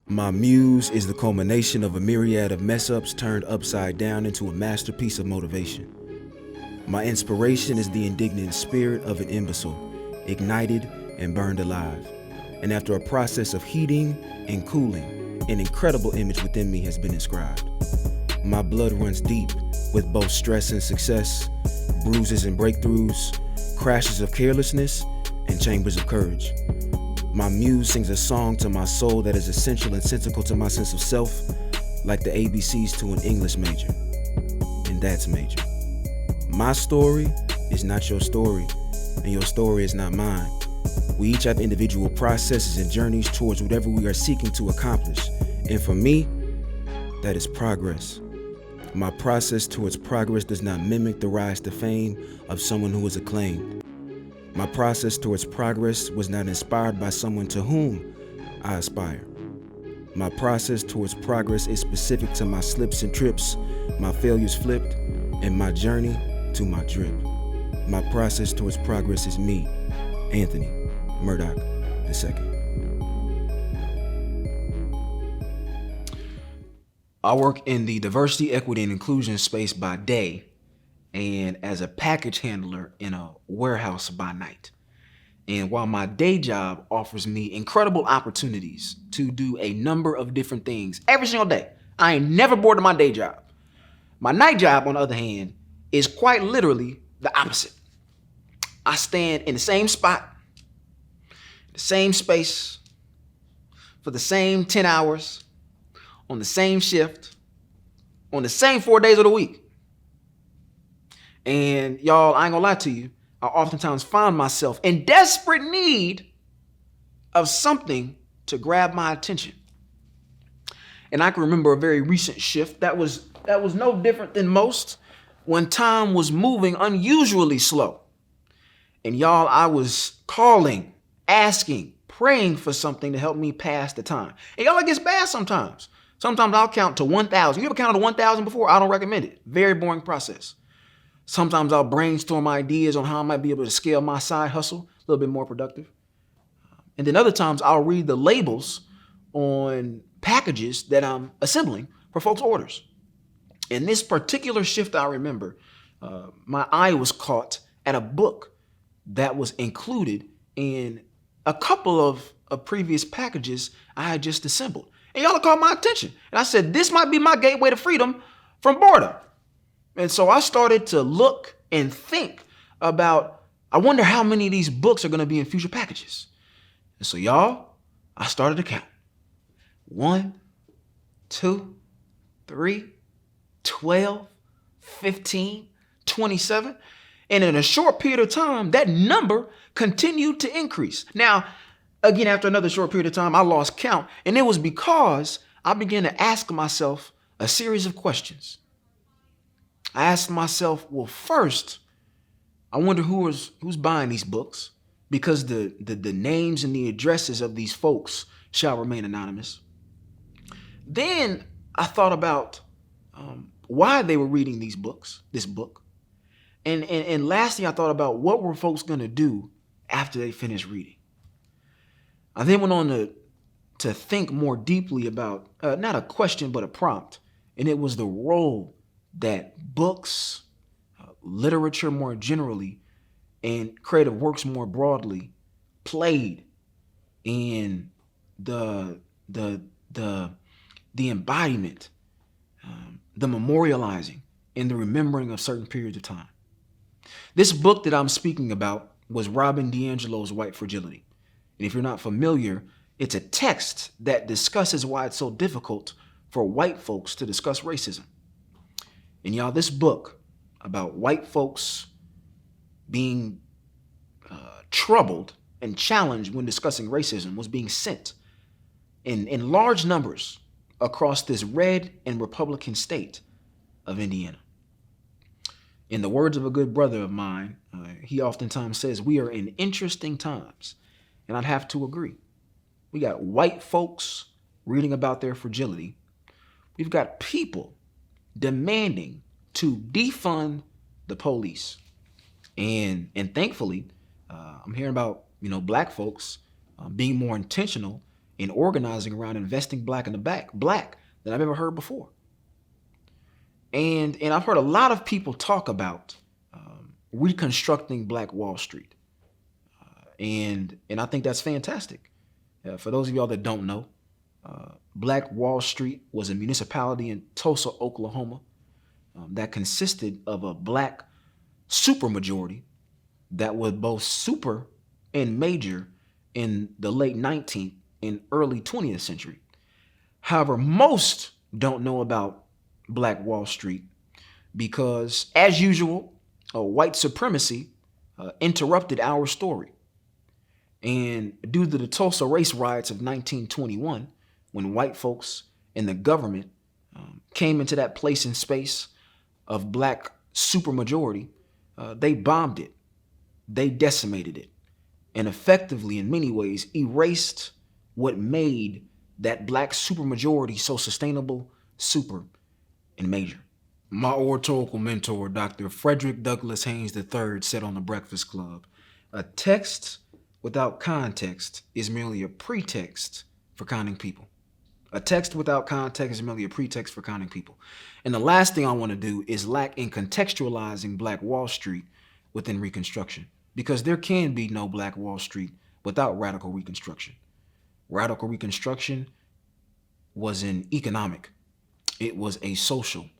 My muse is the culmination of a myriad of mess-ups turned upside down into a masterpiece of motivation. My inspiration is the indignant spirit of an imbecile, ignited and burned alive. And after a process of heating and cooling, an incredible image within me has been inscribed. My blood runs deep with both stress and success, bruises and breakthroughs, crashes of carelessness, and chambers of courage. My muse sings a song to my soul that is essential and sensical to my sense of self, like the ABCs to an English major. And that's major. My story is not your story, and your story is not mine. We each have individual processes and journeys towards whatever we are seeking to accomplish. And for me, that is progress. My process towards progress does not mimic the rise to fame of someone who is acclaimed. My process towards progress was not inspired by someone to whom I aspire. My process towards progress is specific to my slips and trips, my failures flipped, and my journey to my drip. My process towards progress is me, Anthony Murdock II. I work in the diversity, equity, and inclusion space by day and as a package handler in a warehouse by night. And while my day job offers me incredible opportunities to do a number of different things every single day, I ain't never bored of my day job. My night job, on the other hand, is quite literally the opposite. I stand in the same spot, the same space, for the same 10 hours, on the same shift, on the same 4 days of the week. And y'all, I ain't gonna lie to you, I oftentimes find myself in desperate need of something to grab my attention. And I can remember a very recent shift that was no different than most, when time was moving unusually slow. And y'all, I was calling, asking, praying for something to help me pass the time. And y'all, it gets bad sometimes. Sometimes I'll count to 1,000. You ever counted to 1,000 before? I don't recommend it. Very boring process. Sometimes I'll brainstorm ideas on how I might be able to scale my side hustle a little bit more productive. And then other times I'll read the labels on packages that I'm assembling for folks' orders. In this particular shift, I remember my eye was caught at a book that was included in a couple of previous packages I had just assembled. And y'all caught my attention. And I said, this might be my gateway to freedom from boredom. And so I started to look and think about, I wonder how many of these books are going to be in future packages. And so y'all, I started to count. 1, 2, 3, 12, 15, 27. And in a short period of time, that number continued to increase. Now, again, after another short period of time, I lost count. And it was because I began to ask myself a series of questions. I asked myself, well, first, I wonder who's buying these books, because the names and the addresses of these folks shall remain anonymous. Then I thought about why they were reading this book. And lastly, I thought about what were folks going to do after they finished reading. I then went on to think more deeply about not a question, but a prompt. And it was the role that books, literature more generally, and creative works more broadly played in the embodiment, the memorializing, and the remembering of certain periods of time. This book that I'm speaking about was Robin DiAngelo's White Fragility. And if you're not familiar, it's a text that discusses why it's so difficult for white folks to discuss racism. And y'all, this book about white folks being troubled and challenged when discussing racism was being sent in large numbers across this red and Republican state of Indiana. In the words of a good brother of mine, he oftentimes says, we are in interesting times. And I'd have to agree. We got white folks reading about their fragility. We've got people demanding to defund the police. And thankfully, I'm hearing about, black folks being more intentional and organizing around investing black in the black than I've ever heard before. And I've heard a lot of people talk about reconstructing Black Wall Street. And I think that's fantastic. For those of y'all that don't know, Black Wall Street was a municipality in Tulsa, Oklahoma, that consisted of a black supermajority that was both super and major in the late 19th and early 20th century. However, most don't know about Black Wall Street because, as usual, white supremacy interrupted our story. And due to the Tulsa race riots of 1921, when white folks and the government came into that place and space of black supermajority, they bombed it, they decimated it, and effectively, in many ways, erased what made that black supermajority so sustainable, super, and major. My oratorical mentor, Dr. Frederick Douglass Haynes III, said on the Breakfast Club, "A text without context is merely a pretext for conning people." A text without context is merely a pretext for conning people. And the last thing I want to do is lack in contextualizing Black Wall Street within Reconstruction, because there can be no Black Wall Street without Radical Reconstruction. Radical Reconstruction was an economic, it was a social,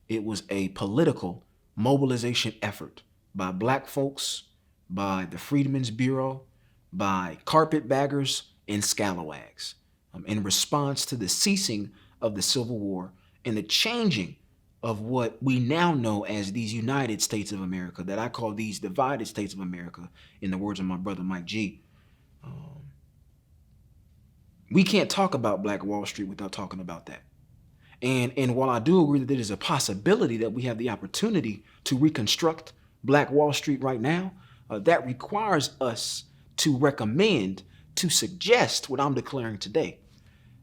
it was a political mobilization effort by black folks, by the Freedmen's Bureau, by carpetbaggers and scalawags, in response to the ceasing of the Civil War and the changing of what we now know as these United States of America, that I call these divided states of America, in the words of my brother Mike G. We can't talk about Black Wall Street without talking about that. And while I do agree that there is a possibility that we have the opportunity to reconstruct Black Wall Street right now, that requires us to recommend, to suggest what I'm declaring today,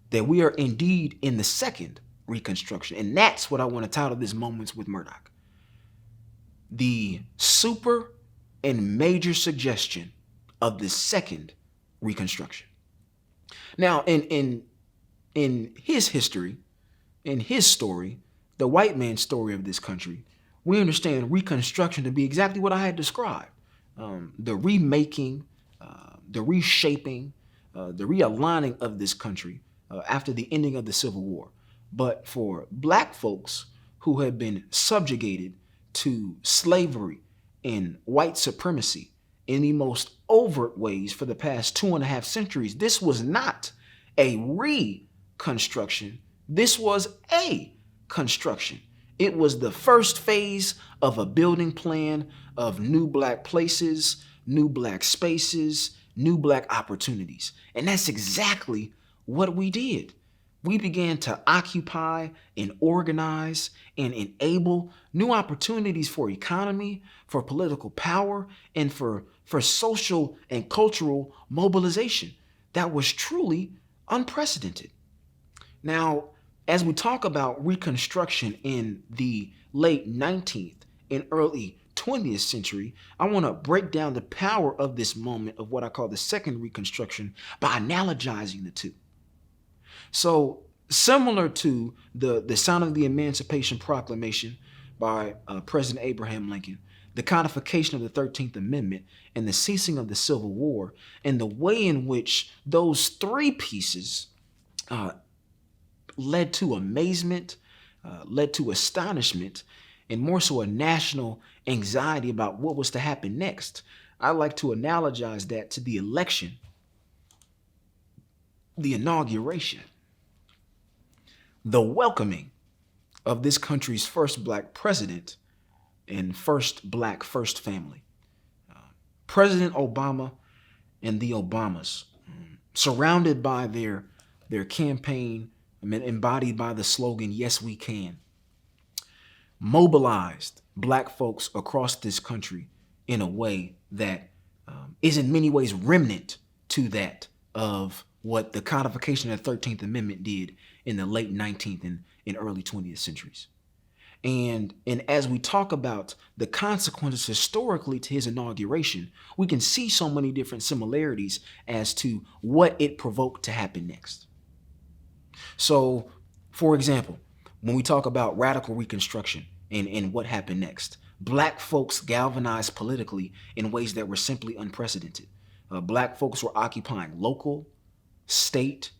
that we are indeed in the Second Reconstruction. And that's what I want to title this Moments with Murdock. The super and major suggestion of the Second Reconstruction. Now, in his history, in his story, the white man's story of this country, we understand Reconstruction to be exactly what I had described. The remaking, the reshaping, the realigning of this country after the ending of the Civil War. But for black folks who have been subjugated to slavery and white supremacy in the most overt ways for the past 2.5 centuries, this was not a reconstruction. This was a construction. It was the first phase of a building plan of new black places, new black spaces, new black opportunities. And that's exactly what we did. We began to occupy and organize and enable new opportunities for economy, for political power, and for social and cultural mobilization that was truly unprecedented. Now, as we talk about Reconstruction in the late 19th and early 20th century, I want to break down the power of this moment of what I call the Second Reconstruction by analogizing the two. So, similar to the sound of the Emancipation Proclamation by President Abraham Lincoln, the codification of the 13th Amendment, and the ceasing of the Civil War, and the way in which those three pieces led to amazement, led to astonishment, and more so a national anxiety about what was to happen next. I like to analogize that to the election, the inauguration, the welcoming of this country's first black president and first black first family. President Obama and the Obamas, surrounded by their campaign, embodied by the slogan, "Yes, we can," mobilized black folks across this country in a way that is in many ways remnant to that of what the codification of the 13th Amendment did in the late 19th and early 20th centuries. And as we talk about the consequences historically to his inauguration, we can see so many different similarities as to what it provoked to happen next. So, for example, when we talk about radical reconstruction and what happened next, black folks galvanized politically in ways that were simply unprecedented. Black folks were occupying local, state,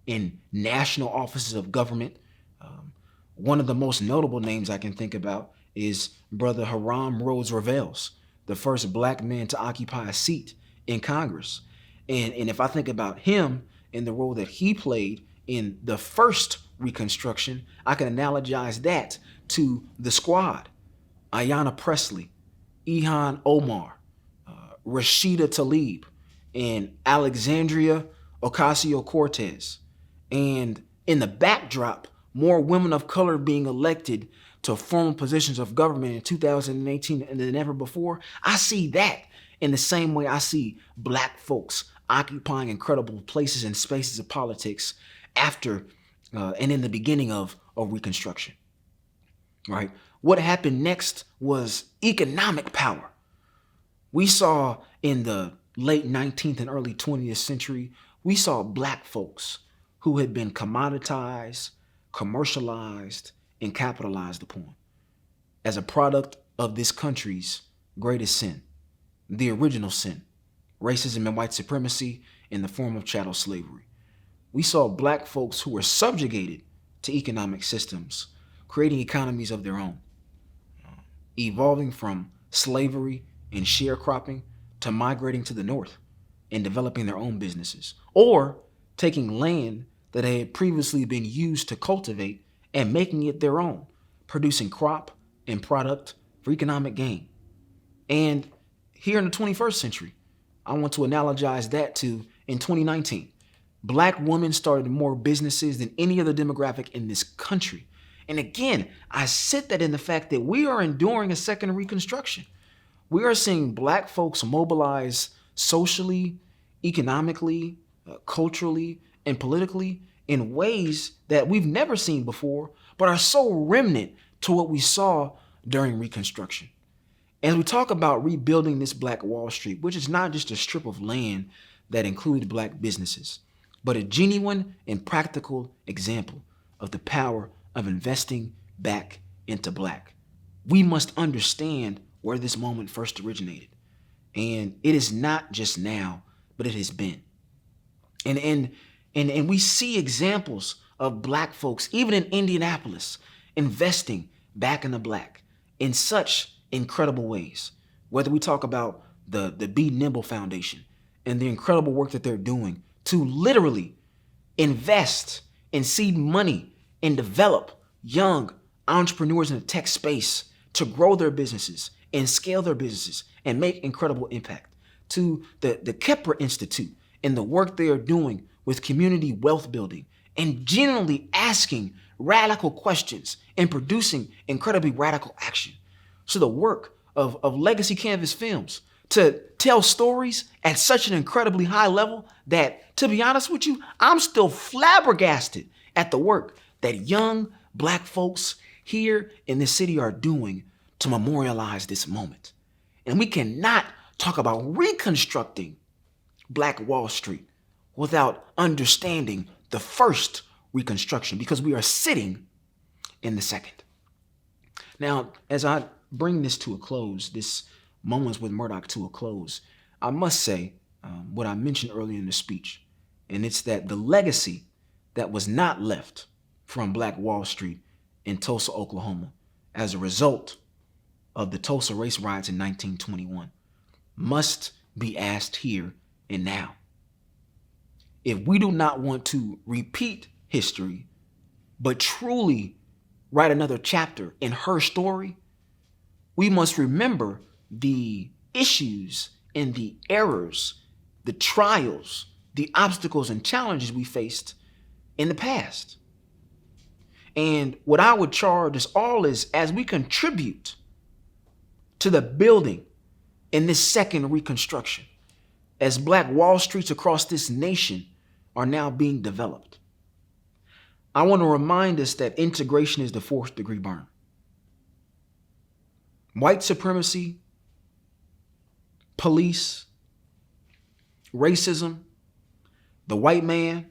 and national offices of government. One of the most notable names I can think about is Brother Hiram Rhodes Revels, the first black man to occupy a seat in Congress. And if I think about him and the role that he played in the first Reconstruction, I can analogize that to the Squad, Ayanna Pressley, Ilhan Omar, Rashida Tlaib, and Alexandria Ocasio-Cortez. And in the backdrop, more women of color being elected to formal positions of government in 2018 than ever before. I see that in the same way I see black folks occupying incredible places and spaces of politics after and in the beginning of Reconstruction. Right? What happened next was economic power. We saw in the late 19th and early 20th century, we saw black folks who had been commoditized, commercialized, and capitalized upon as a product of this country's greatest sin, the original sin, racism and white supremacy in the form of chattel slavery. We saw black folks who were subjugated to economic systems, creating economies of their own, evolving from slavery and sharecropping to migrating to the north and developing their own businesses, or taking land that had previously been used to cultivate and making it their own, producing crop and product for economic gain. And here in the 21st century, I want to analogize that to in 2019, black women started more businesses than any other demographic in this country. And again, I sit that in the fact that we are enduring a second Reconstruction. We are seeing black folks mobilize socially, economically, culturally, and politically in ways that we've never seen before, but are so remnant to what we saw during Reconstruction. As we talk about rebuilding this Black Wall Street, which is not just a strip of land that included black businesses, but a genuine and practical example of the power of investing back into black, we must understand where this moment first originated. And it is not just now, but it has been. And we see examples of black folks, even in Indianapolis, investing back in the black in such incredible ways. Whether we talk about the Be Nimble Foundation and the incredible work that they're doing to literally invest and seed money and develop young entrepreneurs in the tech space to grow their businesses and scale their businesses and make incredible impact, to the Kepler Institute and the work they are doing with community wealth building and genuinely asking radical questions and producing incredibly radical action. So the work of Legacy Canvas Films to tell stories at such an incredibly high level that, to be honest with you, I'm still flabbergasted at the work that young black folks here in this city are doing to memorialize this moment. And we cannot talk about reconstructing Black Wall Street without understanding the first Reconstruction, because we are sitting in the second. Now, as I bring this to a close, this Moments with Murdock to a close, I must say what I mentioned earlier in the speech, and it's that the legacy that was not left from Black Wall Street in Tulsa, Oklahoma, as a result of the Tulsa race riots in 1921, must be asked here and now. If we do not want to repeat history, but truly write another chapter in her story, we must remember the issues and the errors, the trials, the obstacles and challenges we faced in the past. And what I would charge us all is, as we contribute to the building in this second Reconstruction, as Black Wall Streets across this nation are now being developed, I want to remind us that integration is the fourth degree burn. white supremacy, police, racism, the white man,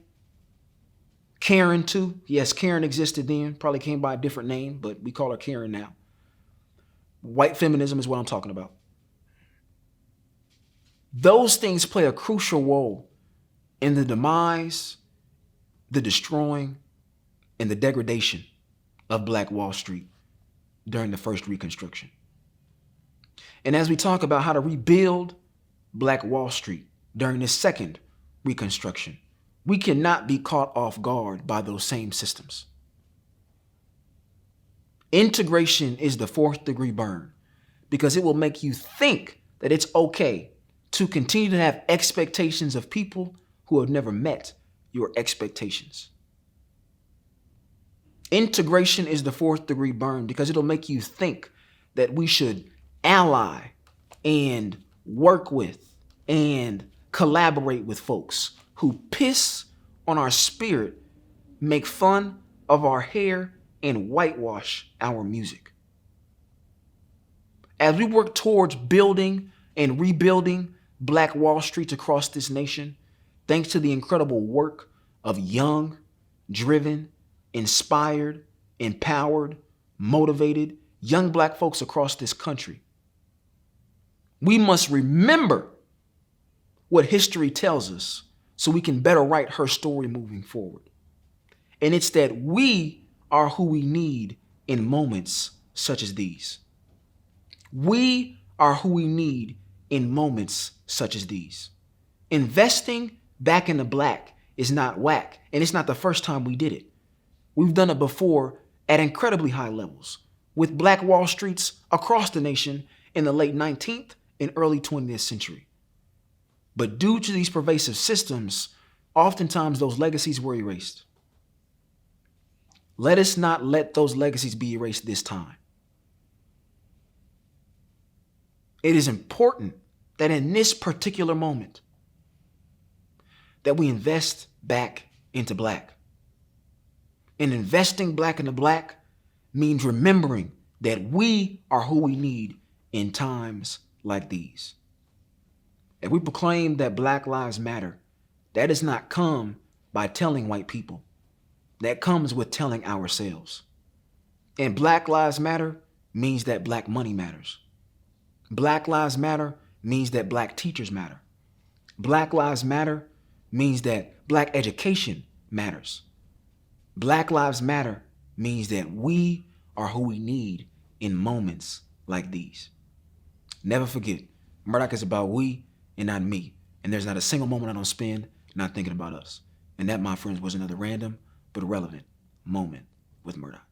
Karen too. Yes, Karen existed then, probably came by a different name, but we call her Karen now. White feminism is what I'm talking about. Those things play a crucial role in the demise, the destroying, and the degradation of Black Wall Street during the first Reconstruction. And as we talk about how to rebuild Black Wall Street during this second Reconstruction, we cannot be caught off guard by those same systems. Integration is the fourth degree burn because it will make you think that it's okay to continue to have expectations of people who have never met your expectations. Integration is the fourth degree burn because it'll make you think that we should ally and work with and collaborate with folks who piss on our spirit, make fun of our hair, and whitewash our music. As we work towards building and rebuilding Black Wall Streets across this nation, thanks to the incredible work of young, driven, inspired, empowered, motivated young Black folks across this country, we must remember what history tells us so we can better write her story moving forward. And it's that we are who we need in moments such as these. We are who we need in moments such as these. Investing back in the Black is not whack, and it's not the first time we did it. We've done it before at incredibly high levels with Black Wall Streets across the nation in the late 19th and early 20th century. But due to these pervasive systems, oftentimes those legacies were erased. Let us not let those legacies be erased this time. It is important that in this particular moment, that we invest back into Black. And investing back into Black means remembering that we are who we need in times like these. If we proclaim that Black Lives Matter, that does not come by telling white people. That comes with telling ourselves. And Black Lives Matter means that Black money matters. Black Lives Matter means that Black teachers matter. Black Lives Matter means that Black education matters. Black Lives Matter means that we are who we need in moments like these. Never forget, Murdock is about we and not me. And there's not a single moment I don't spend not thinking about us. And that, my friends, was another random but relevant moment with Murdock.